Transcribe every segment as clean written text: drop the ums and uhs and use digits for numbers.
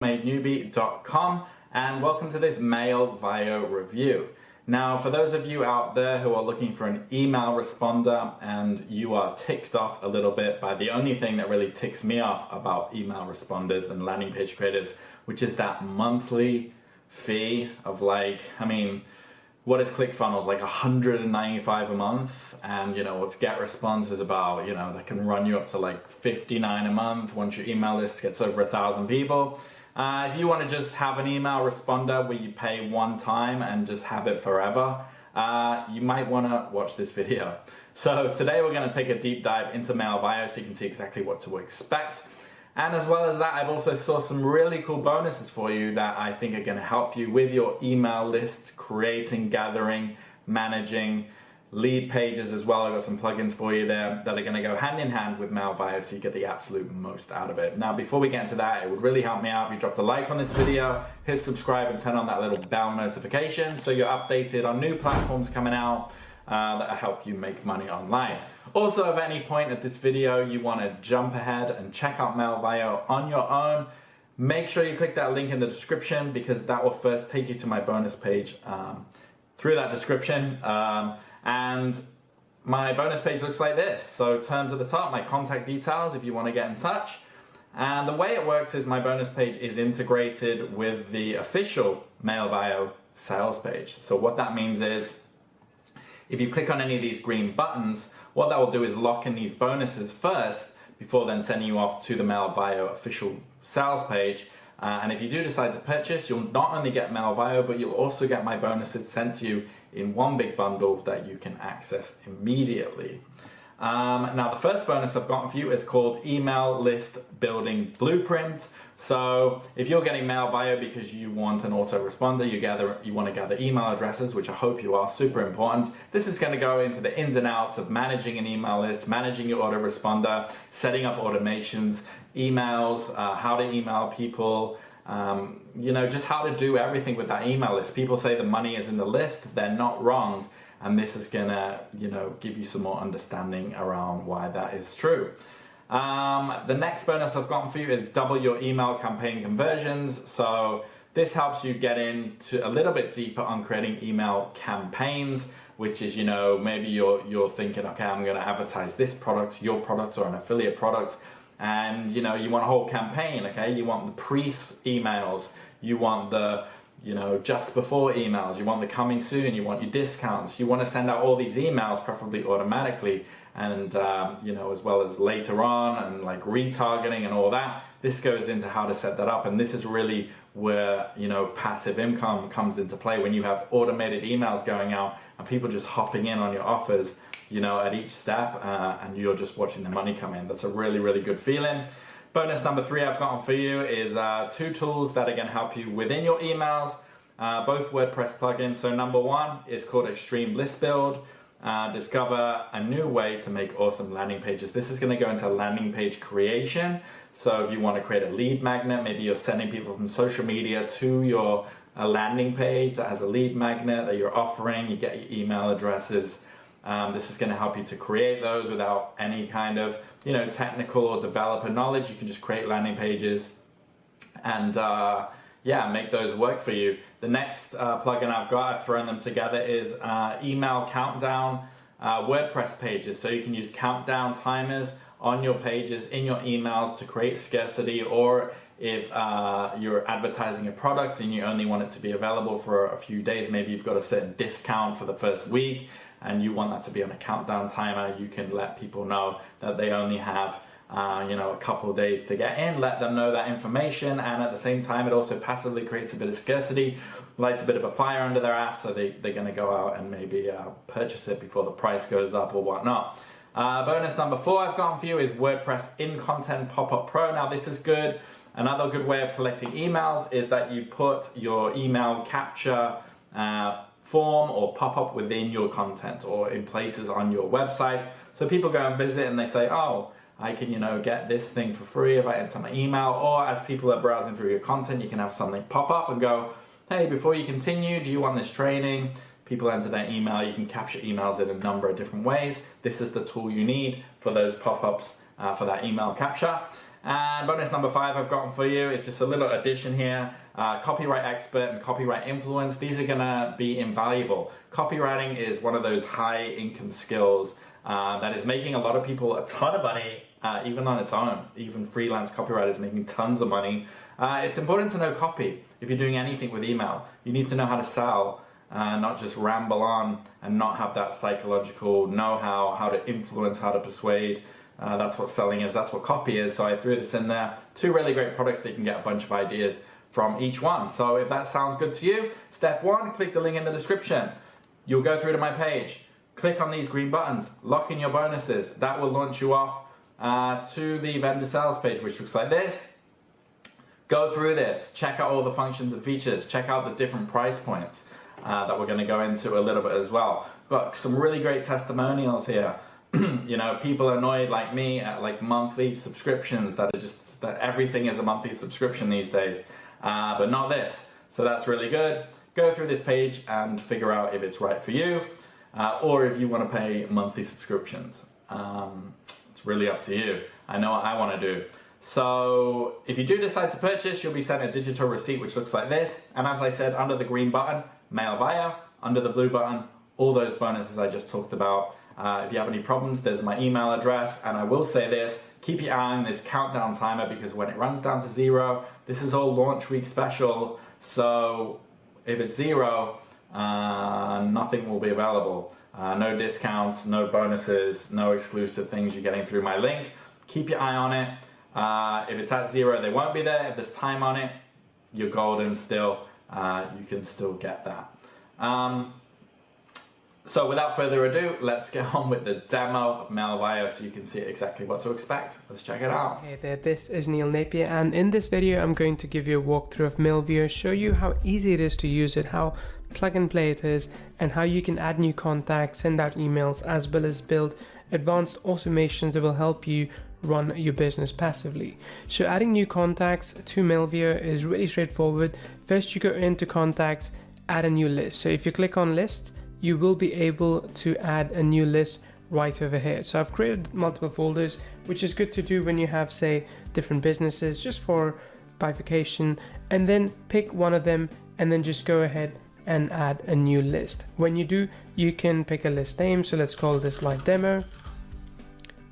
selfmadenewbie.com, and welcome to this Mailvio review. Now, for those of you out there who are looking for an email responder and you are ticked off a little bit by the only thing that really ticks me off about email responders and landing page creators, which is that monthly fee of what is Clickfunnels? Like $195 a month, and what's GetResponse is about, that can run you up to like $59 a month once your email list gets over 1,000 people. If you want to just have an email responder where you pay one time and just have it forever, you might want to watch this video. So today we're going to take a deep dive into Mailvio so you can see exactly what to expect. And as well as that, I've also saw some really cool bonuses for you that I think are going to help you with your email lists, creating, gathering, managing, lead pages as well. I've got some plugins for you there that are going to go hand in hand with Mailvio so you get the absolute most out of it. Now, before we get into that, it would really help me out if you dropped a like on this video, hit subscribe and turn on that little bell notification so you're updated on new platforms coming out that help you make money online. Also, if at any point at this video you want to jump ahead and check out Mailvio on your own, make sure you click that link in the description because that will first take you to my bonus page through that description. And my bonus page looks like this. So terms at the top, my contact details if you want to get in touch. And the way it works is my bonus page is integrated with the official Mailvio sales page. So what that means is if you click on any of these green buttons, what that will do is lock in these bonuses first before then sending you off to the Mailvio official sales page. And if you do decide to purchase, you'll not only get Mailvio, but you'll also get my bonuses sent to you in one big bundle that you can access immediately. Now, the first bonus I've gotten for you is called Email List Building Blueprint. So if you're getting Mailvio because you want an autoresponder, you want to gather email addresses, which I hope you are, super important. This is going to go into the ins and outs of managing an email list, managing your autoresponder, setting up automations, emails, how to email people, just how to do everything with that email list. People say the money is in the list. They're not wrong. And this is gonna, give you some more understanding around why that is true. The next bonus I've gotten for you is double your email campaign conversions. So this helps you get into a little bit deeper on creating email campaigns, which is, maybe you're thinking, okay, I'm gonna advertise this product, your product, or an affiliate product. And you want a whole campaign, okay? You want the pre-emails, you want the just before emails, you want the coming soon, you want your discounts, you want to send out all these emails preferably automatically, and as well as later on, and like retargeting and all that. This goes into how to set that up, and this is really where passive income comes into play, when you have automated emails going out and people just hopping in on your offers at each step, and you're just watching the money come in. That's a really, really good feeling. Bonus number 3 I've gotten for you is 2 tools that are going to help you within your emails, both WordPress plugins. So number 1 is called Extreme List Build. Discover a new way to make awesome landing pages. This is going to go into landing page creation. So if you want to create a lead magnet, maybe you're sending people from social media to your landing page that has a lead magnet that you're offering, you get your email addresses. This is going to help you to create those without any kind of technical or developer knowledge. You can just create landing pages and make those work for you. The next plugin I've thrown them together is email countdown WordPress pages. So you can use countdown timers on your pages in your emails to create scarcity, or if you're advertising a product and you only want it to be available for a few days, maybe you've got a certain discount for the first week and you want that to be on a countdown timer, you can let people know that they only have a couple of days to get in, let them know that information, and at the same time it also passively creates a bit of scarcity, lights a bit of a fire under their ass, so they're going to go out and maybe purchase it before the price goes up or whatnot. Bonus number 4 I've gotten for you is WordPress In Content Pop-Up Pro. Now this is good. Another good way of collecting emails is that you put your email capture form or pop-up within your content or in places on your website. So people go and visit and they say, oh, I can get this thing for free if I enter my email. Or as people are browsing through your content, you can have something pop up and go, hey, before you continue, do you want this training? People enter their email. You can capture emails in a number of different ways. This is the tool you need for those pop-ups for that email capture. And bonus number 5 I've gotten for you is just a little addition here. Copyright expert and copyright influence. These are gonna be invaluable. Copywriting is one of those high income skills that is making a lot of people a ton of money, even on its own. Even freelance copywriters making tons of money. It's important to know copy. If you're doing anything with email, you need to know how to sell, not just ramble on and not have that psychological know-how, how to influence, how to persuade. That's what selling is, that's what copy is. So I threw this in there. 2 really great products that you can get a bunch of ideas from each one. So if that sounds good to you, step 1, click the link in the description. You'll go through to my page. Click on these green buttons, lock in your bonuses. That will launch you off to the vendor sales page, which looks like this. Go through this, check out all the functions and features, check out the different price points that we're gonna go into a little bit as well. Got some really great testimonials here. You know, people are annoyed like me at like monthly subscriptions that everything is a monthly subscription these days, but not this. So that's really good. Go through this page and figure out if it's right for you, or if you want to pay monthly subscriptions. It's really up to you. I know what I want to do. So if you do decide to purchase, you'll be sent a digital receipt which looks like this. And as I said, under the green button, mail via. Under the blue button, all those bonuses I just talked about. If you have any problems, there's my email address. And I will say this, keep your eye on this countdown timer, because when it runs down to 0, this is all launch week special. So if it's 0, nothing will be available. No discounts, no bonuses, no exclusive things you're getting through my link. Keep your eye on it. If it's at 0, they won't be there. If there's time on it, you're golden still. You can still get that. So without further ado, let's get on with the demo of Mailvio so you can see exactly what to expect. Let's check it out. Hey there, this is Neil Napier, and in this video I'm going to give you a walkthrough of Mailvio, show you how easy it is to use it, how plug and play it is, and how you can add new contacts, send out emails, as well as build advanced automations that will help you run your business passively. So adding new contacts to Mailvio is really straightforward. First, you go into contacts, add a new list. So if you click on list, you will be able to add a new list right over here. So I've created multiple folders, which is good to do when you have, say, different businesses, just for bifurcation, and then pick one of them and then just go ahead and add a new list. When you do, you can pick a list name. So let's call this live demo,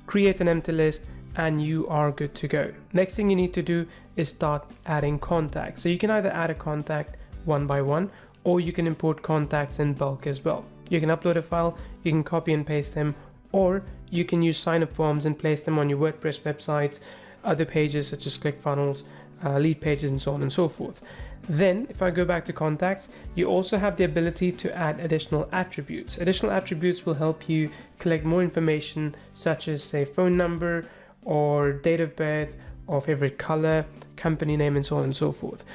create an empty list, and you are good to go. Next thing you need to do is start adding contacts. So you can either add a contact one by one, or you can import contacts in bulk as well. You can upload a file, you can copy and paste them, or you can use sign-up forms and place them on your WordPress websites, other pages such as Clickfunnels, lead pages, and so on and so forth. Then if I go back to contacts, you also have the ability to add additional attributes. Additional attributes will help you collect more information, such as, say, phone number or date of birth or favorite color, company name, and so on and so forth.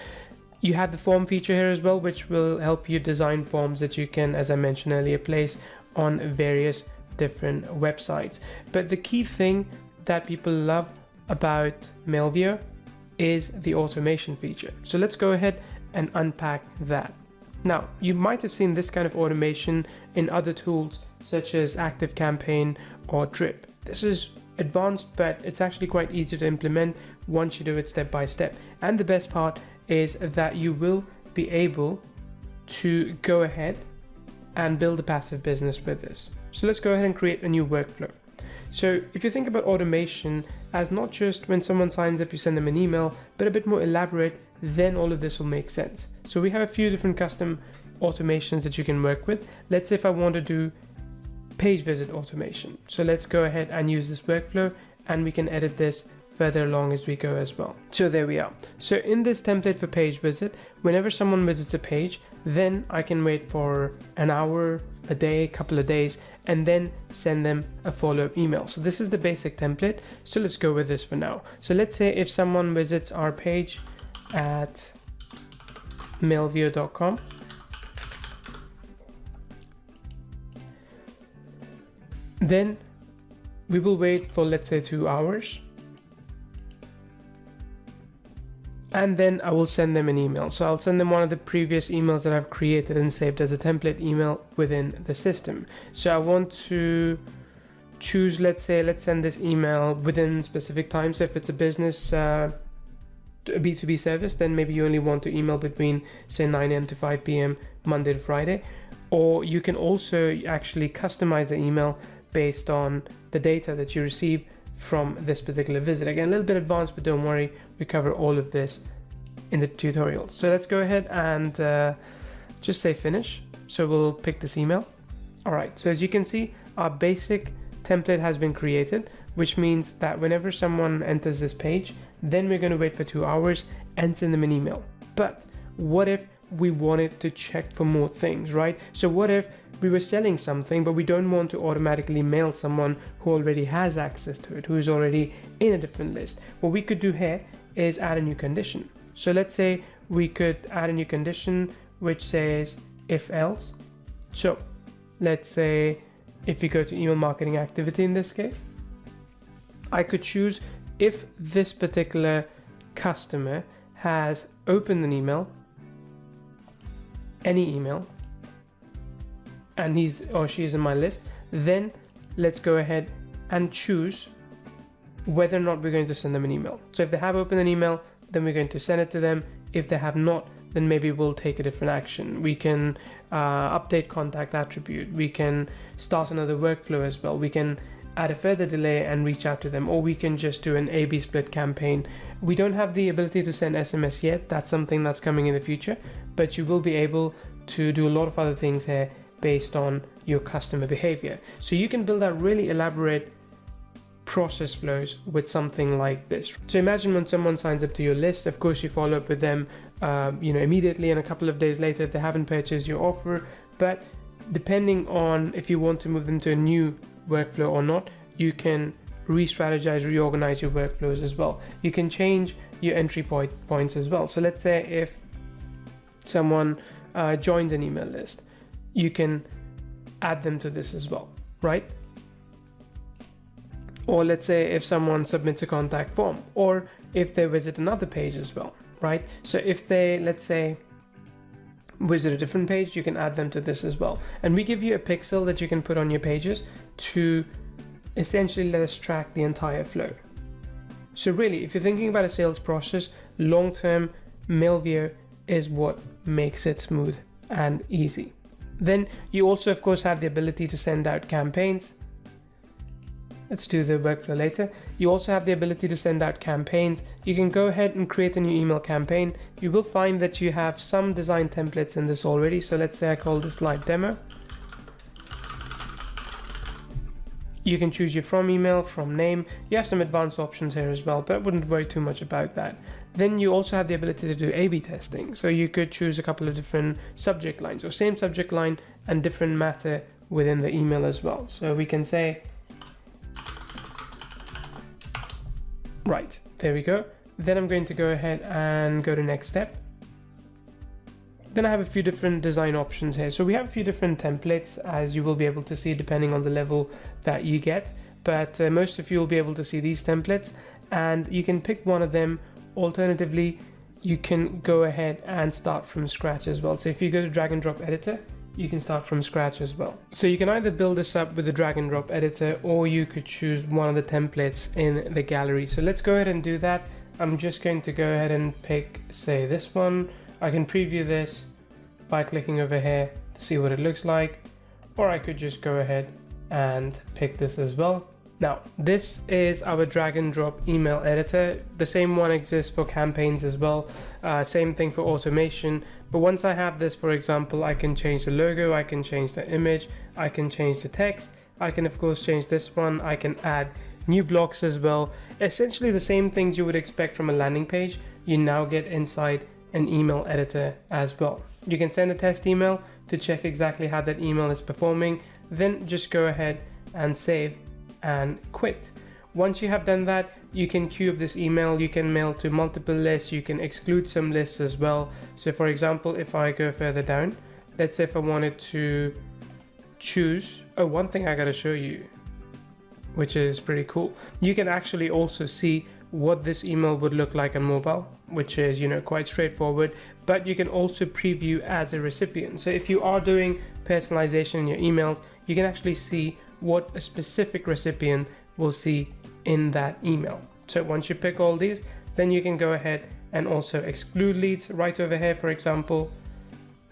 You have the form feature here as well, which will help you design forms that you can, as I mentioned earlier, place on various different websites. But the key thing that people love about Mailvio is the automation feature. So let's go ahead and unpack that. Now, you might have seen this kind of automation in other tools such as ActiveCampaign or Drip. This is advanced, but it's actually quite easy to implement once you do it step by step. And the best part is that you will be able to go ahead and build a passive business with this. So let's go ahead and create a new workflow. So if you think about automation as not just when someone signs up, you send them an email, but a bit more elaborate, then all of this will make sense. So we have a few different custom automations that you can work with. Let's say if I want to do page visit automation. So let's go ahead and use this workflow, and we can edit this further along as we go as well. So there we are. So in this template for page visit, whenever someone visits a page, then I can wait for an hour, a day, a couple of days, and then send them a follow-up email. So this is the basic template. So let's go with this for now. So let's say if someone visits our page at mailvio.com, then we will wait for, let's say, 2 hours. And then I will send them an email. So I'll send them one of the previous emails that I've created and saved as a template email within the system. So I want to choose, let's send this email within specific times. So if it's a business a B2B service, then maybe you only want to email between say 9 a.m. to 5 p.m. Monday to Friday. Or you can also actually customize the email based on the data that you receive from this particular visit. Again, a little bit advanced, but don't worry, we cover all of this in the tutorial. So let's go ahead and just say finish. So we'll pick this email. All right, so as you can see, our basic template has been created, which means that whenever someone enters this page, then we're going to wait for 2 hours and send them an email. But what if we wanted to check for more things, right? So what if we were selling something, but we don't want to automatically mail someone who already has access to it, who is already in a different list? What we could do here is add a new condition. So let's say we could add a new condition which says if else. So let's say if you go to email marketing activity in this case, I could choose if this particular customer has opened an email, any email, and he's or she is in my list, then let's go ahead and choose whether or not we're going to send them an email. So if they have opened an email, then we're going to send it to them. If they have not, then maybe we'll take a different action. We can update contact attribute. We can start another workflow as well. We can add a further delay and reach out to them, or we can just do an A/B split campaign. We don't have the ability to send SMS yet. That's something that's coming in the future, but you will be able to do a lot of other things here based on your customer behavior. So you can build out really elaborate process flows with something like this. So imagine when someone signs up to your list, of course you follow up with them immediately, and a couple of days later if they haven't purchased your offer. But depending on if you want to move them to a new workflow or not, you can re-strategize, reorganize your workflows as well. You can change your entry points as well. So let's say if someone joins an email list, you can add them to this as well, right? Or let's say if someone submits a contact form, or if they visit another page as well, right? So if they, let's say, visit a different page, you can add them to this as well. And we give you a pixel that you can put on your pages to essentially let us track the entire flow. So really, if you're thinking about a sales process, long-term, Mailvio is what makes it smooth and easy. Then you also, of course, have the ability to send out campaigns. Let's do the workflow later. You also have the ability to send out campaigns. You can go ahead and create a new email campaign. You will find that you have some design templates in this already. So let's say I call this live demo. You can choose your from email, from name. You have some advanced options here as well, but I wouldn't worry too much about that. Then you also have the ability to do A/B testing. So you could choose a couple of different subject lines, or same subject line and different matter within the email as well. So we can say, right, there we go. Then I'm going to go ahead and go to next step. Then I have a few different design options here. So we have a few different templates, as you will be able to see depending on the level that you get. But most of you will be able to see these templates, and you can pick one of them. Alternatively, you can go ahead and start from scratch as well. So if you go to drag and drop editor, you can start from scratch as well. So you can either build this up with the drag and drop editor, or you could choose one of the templates in the gallery. So let's go ahead and do that. I'm just going to go ahead and pick, say, this one. I can preview this by clicking over here to see what it looks like, or I could just go ahead and pick this as well. Now, this is our drag and drop email editor. The same one exists for campaigns as well. Same thing for automation. But once I have this, for example, I can change the logo, I can change the image, I can change the text. I can, of course, change this one. I can add new blocks as well. Essentially the same things you would expect from a landing page, you now get inside an email editor as well. You can send a test email to check exactly how that email is performing. Then just go ahead and save and quit. Once you have done that, you can queue up this email. You can mail to multiple lists. You can exclude some lists as well. So for example, if I go further down, let's say if I wanted to choose, oh, one thing I gotta show you, which is pretty cool. You can actually also see what this email would look like on mobile, which is, quite straightforward, but you can also preview as a recipient. So if you are doing personalization in your emails, you can actually see what a specific recipient will see in that email. So once you pick all these, then you can go ahead and also exclude leads right over here, for example.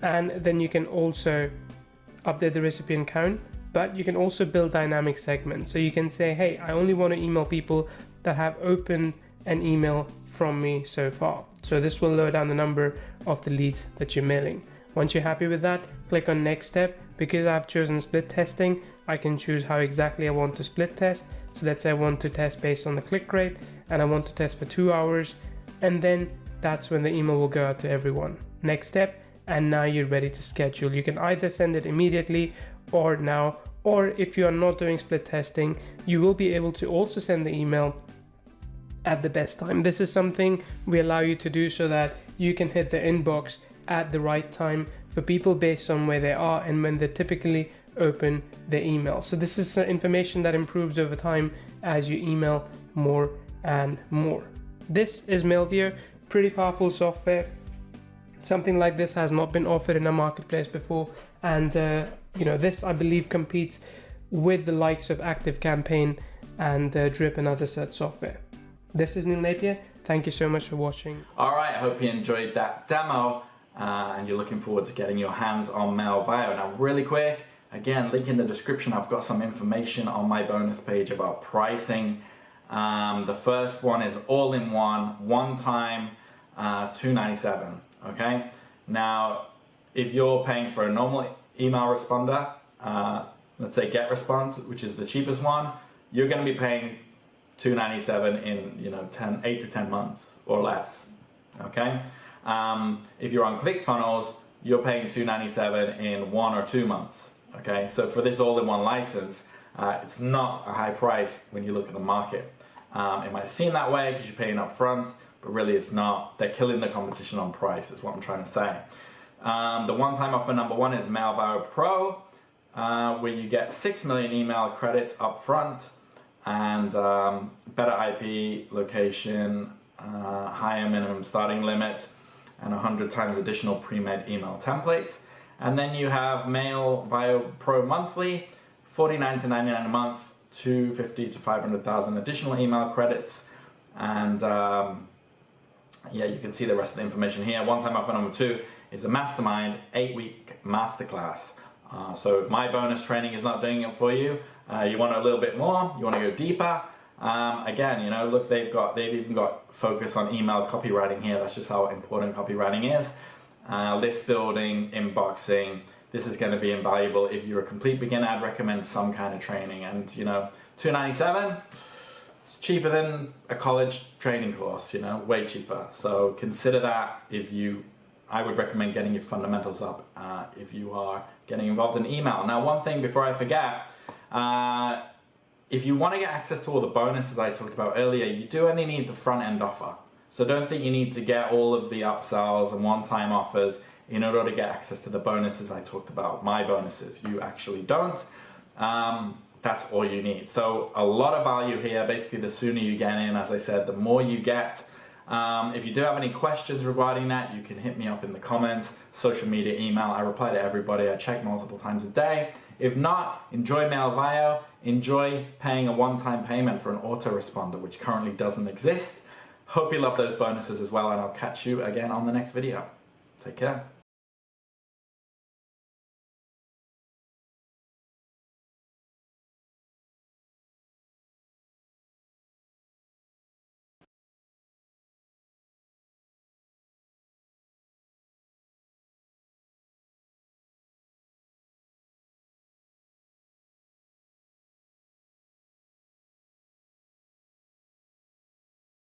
And then you can also update the recipient count, but you can also build dynamic segments. So you can say, hey, I only want to email people that have opened an email from me so far. So this will lower down the number of the leads that you're mailing. Once you're happy with that, click on next step. Because I've chosen split testing, I can choose how exactly I want to split test. So let's say I want to test based on the click rate, and I want to test for 2 hours, and then that's when the email will go out to everyone. Next step, and now you're ready to schedule. You can either send it immediately or now, or if you are not doing split testing, you will be able to also send the email at the best time. This is something we allow you to do so that you can hit the inbox at the right time for people based on where they are and when they typically open the email. So this is information that improves over time as you email more and more. This is Mailvio, pretty powerful software. Something like this has not been offered in a marketplace before, and this I believe competes with the likes of ActiveCampaign and Drip and other such software. This is Neil Napier. Thank you so much for watching. All right, I hope you enjoyed that demo and you're looking forward to getting your hands on Mailvio. Now, really quick, again, link in the description. I've got some information on my bonus page about pricing. The first one is all-in-one, one-time, $297. Okay. Now, if you're paying for a normal email responder, let's say GetResponse, which is the cheapest one, you're going to be paying $297 in 8 to 10 months or less. Okay. If you're on Clickfunnels, you're paying $297 in 1 or 2 months. Okay. So for this all-in-one license, it's not a high price when you look at the market. It might seem that way because you're paying up front, but really it's not. They're killing the competition on price, is what I'm trying to say. The one-time offer number one is Mailvio Pro, where you get 6 million email credits up front and better IP location, higher minimum starting limit, and 100 times additional pre-made email templates. And then you have Mailvio Pro monthly, $49 to $99 a month, 250 to 500,000 additional email credits, and yeah, you can see the rest of the information here. One-time offer number two is a mastermind 8-week masterclass. So if my bonus training is not doing it for you, you want a little bit more, you want to go deeper. Again, look, they've even got focus on email copywriting here. That's just how important copywriting is. List building, inboxing. This is going to be invaluable if you're a complete beginner. I'd recommend some kind of training. And $297, it's cheaper than a college training course. Way cheaper. So consider that I would recommend getting your fundamentals up if you are getting involved in email. Now, one thing before I forget, if you want to get access to all the bonuses I talked about earlier, you do only need the front end offer. So don't think you need to get all of the upsells and one-time offers in order to get access to the bonuses I talked about, my bonuses. You actually don't. That's all you need. So a lot of value here. Basically, the sooner you get in, as I said, the more you get. If you do have any questions regarding that, you can hit me up in the comments, social media, email. I reply to everybody. I check multiple times a day. If not, enjoy Mailvio. Enjoy paying a one-time payment for an autoresponder, which currently doesn't exist. Hope you love those bonuses as well, and I'll catch you again on the next video. Take care.